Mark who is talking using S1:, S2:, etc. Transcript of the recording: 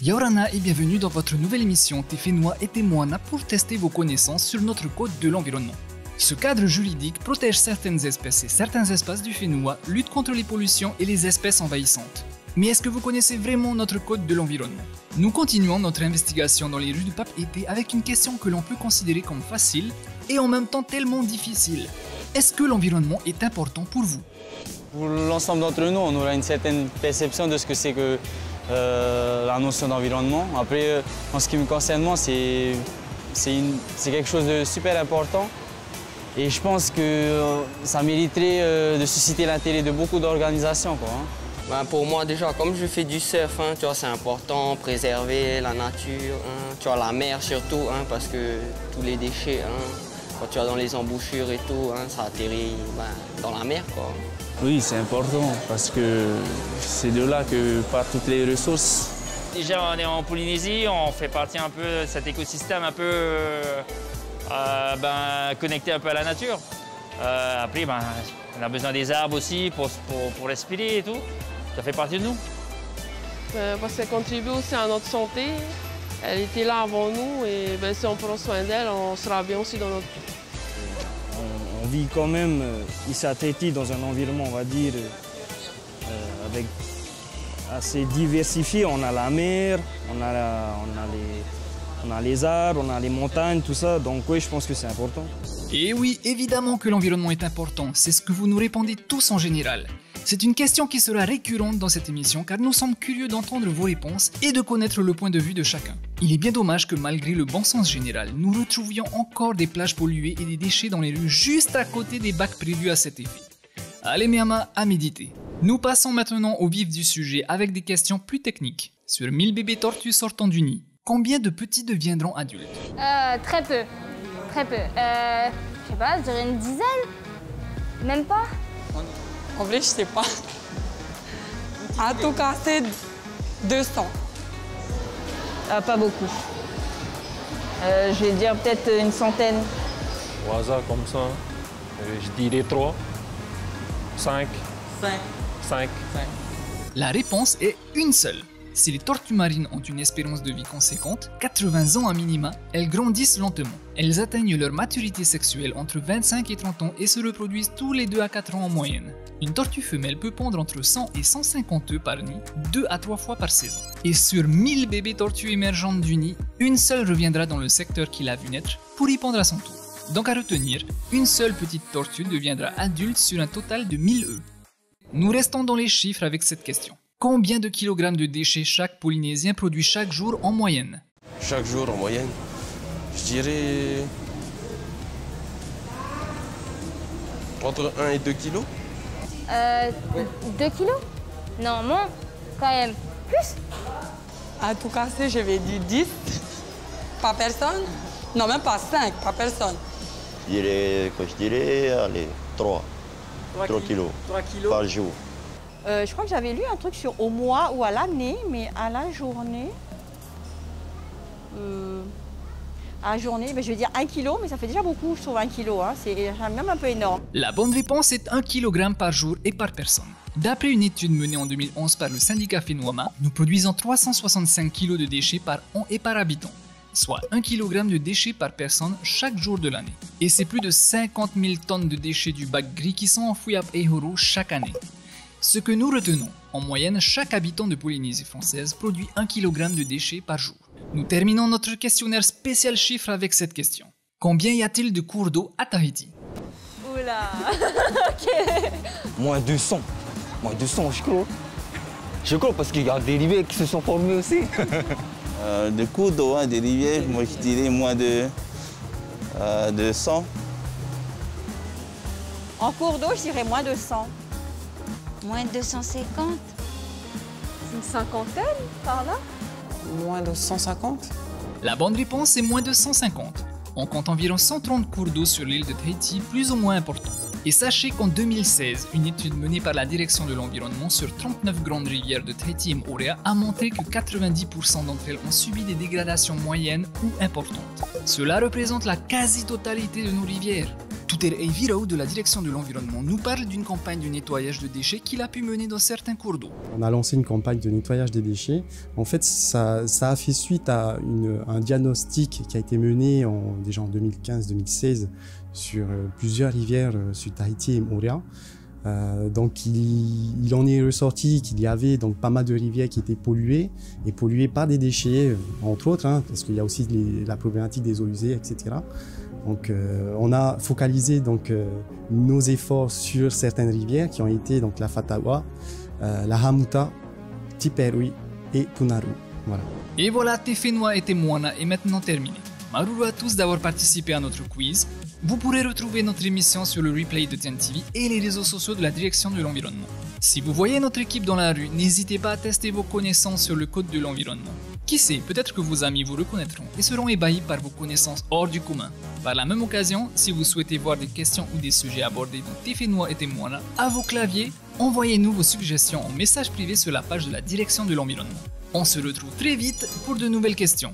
S1: Yorana et bienvenue dans votre nouvelle émission Téfénois et Témoana pour tester vos connaissances sur notre code de l'environnement. Ce cadre juridique protège certaines espèces et certains espaces du Fénois, lutte contre les pollutions et les espèces envahissantes. Mais est-ce que vous connaissez vraiment notre code de l'environnement? Nous continuons notre investigation dans les rues du Pape-Été avec une question que l'on peut considérer comme facile et en même temps tellement difficile. Est-ce que l'environnement est important pour vous?
S2: Pour l'ensemble d'entre nous, on aura une certaine perception de ce que c'est que la notion d'environnement. Après, en ce qui me concerne, moi, c'est quelque chose de super important. Et je pense que ça mériterait de susciter l'intérêt de beaucoup d'organisations.
S3: Pour moi, déjà, comme je fais du surf, tu vois, c'est important, préserver la nature, tu vois, la mer surtout, parce que tous les déchets, quand tu vas dans les embouchures et tout, ça atterrit dans la mer, quoi.
S2: Oui, c'est important parce que c'est de là que partent toutes les ressources.
S4: Déjà, on est en Polynésie, on fait partie un peu de cet écosystème un peu connecté un peu à la nature. Après, on a besoin des arbres aussi pour respirer et tout. Ça fait partie de nous.
S5: Parce qu'elle contribue aussi à notre santé. Elle était là avant nous et si on prend soin d'elle, on sera bien aussi dans notre vie.
S2: On vit quand même ici à Tahiti dans un environnement, on va dire, avec assez diversifié. On a la mer, on a les arbres, on a les montagnes, tout ça. Donc oui, je pense que c'est important.
S1: Et oui, évidemment que l'environnement est important. C'est ce que vous nous répondez tous en général. C'est une question qui sera récurrente dans cette émission car nous sommes curieux d'entendre vos réponses et de connaître le point de vue de chacun. Il est bien dommage que malgré le bon sens général, nous retrouvions encore des plages polluées et des déchets dans les rues juste à côté des bacs prévus à cet effet. Allez Miama, à méditer. Nous passons maintenant au vif du sujet avec des questions plus techniques. Sur 1000 bébés tortues sortant du nid, combien de petits deviendront adultes?
S6: Très peu. Très peu. Je sais pas, je dirais une dizaine. Même pas.
S7: En vrai, je sais pas. En tout cas, c'est 200.
S8: Pas beaucoup. Je vais dire peut-être une centaine.
S9: Au hasard comme ça, je dirais 3, 5. 5.
S1: La réponse est une seule. Si les tortues marines ont une espérance de vie conséquente, 80 ans à minima, elles grandissent lentement. Elles atteignent leur maturité sexuelle entre 25 et 30 ans et se reproduisent tous les 2 à 4 ans en moyenne. Une tortue femelle peut pondre entre 100 et 150 œufs par nid, 2 à 3 fois par saison. Et sur 1000 bébés tortues émergentes du nid, une seule reviendra dans le secteur qui l'a vu naître pour y pondre à son tour. Donc à retenir, une seule petite tortue deviendra adulte sur un total de 1000 œufs. Nous restons dans les chiffres avec cette question. Combien de kilogrammes de déchets chaque Polynésien produit chaque jour en moyenne?
S10: Chaque jour en moyenne, je dirais entre 1 et 2 kilos.
S6: 2 kilos? Non, moins, quand même. Plus?
S7: En tout cas, je vais dire 10 par personne. Non, même pas 5 par personne.
S11: Je dirais, allez, 3 kilos par jour.
S8: Je crois que j'avais lu un truc sur au mois ou à l'année, mais à la journée... à la journée, je vais dire 1 kilo, mais ça fait déjà beaucoup, je trouve 1 kilo. C'est même un peu énorme.
S1: La bonne réponse est 1 kg par jour et par personne. D'après une étude menée en 2011 par le syndicat Fénoama, nous produisons 365 kg de déchets par an et par habitant, soit 1 kg de déchets par personne chaque jour de l'année. Et c'est plus de 50 000 tonnes de déchets du bac gris qui sont enfouis à Pehoro chaque année. Ce que nous retenons, en moyenne, chaque habitant de Polynésie française produit 1 kg de déchets par jour. Nous terminons notre questionnaire spécial chiffres avec cette question. Combien y a-t-il de cours d'eau à Tahiti?
S6: Oula. Ok.
S3: Moins 200. Moins 200, je crois. Je crois parce qu'il y a des rivières qui se sont formées aussi.
S11: De cours d'eau, des rivières, moi je dirais moins de 100.
S8: En cours d'eau, je dirais moins de 100.
S6: Moins de 250.
S5: Une cinquantaine, par là?
S7: Moins de 150.
S1: La bonne réponse est moins de 150. On compte environ 130 cours d'eau sur l'île de Tahiti, plus ou moins importants. Et sachez qu'en 2016, une étude menée par la direction de l'environnement sur 39 grandes rivières de Tahiti et Moorea a montré que 90% d'entre elles ont subi des dégradations moyennes ou importantes. Cela représente la quasi-totalité de nos rivières. Tout Dr Eiviraou de la direction de l'environnement nous parle d'une campagne de nettoyage de déchets qu'il a pu mener dans certains cours d'eau.
S12: On a lancé une campagne de nettoyage des déchets. En fait, ça a fait suite à un diagnostic qui a été mené déjà en 2015-2016 sur plusieurs rivières sur Tahiti et Moorea. Donc il en est ressorti qu'il y avait donc pas mal de rivières qui étaient polluées par des déchets, entre autres, parce qu'il y a aussi la problématique des eaux usées, etc. Donc on a focalisé donc nos efforts sur certaines rivières qui ont été donc la Fatawa, la Hamuta, Tiperui et Punaru. Voilà.
S1: Et voilà, Tefenoa et Temoana est maintenant terminé. Maruru à tous d'avoir participé à notre quiz. Vous pourrez retrouver notre émission sur le replay de Tian TV et les réseaux sociaux de la direction de l'environnement. Si vous voyez notre équipe dans la rue, n'hésitez pas à tester vos connaissances sur le code de l'environnement. Qui sait, peut-être que vos amis vous reconnaîtront et seront ébahis par vos connaissances hors du commun. Par la même occasion, si vous souhaitez voir des questions ou des sujets abordés dans Tefenoa et Temoana à vos claviers, envoyez-nous vos suggestions en message privé sur la page de la direction de l'environnement. On se retrouve très vite pour de nouvelles questions.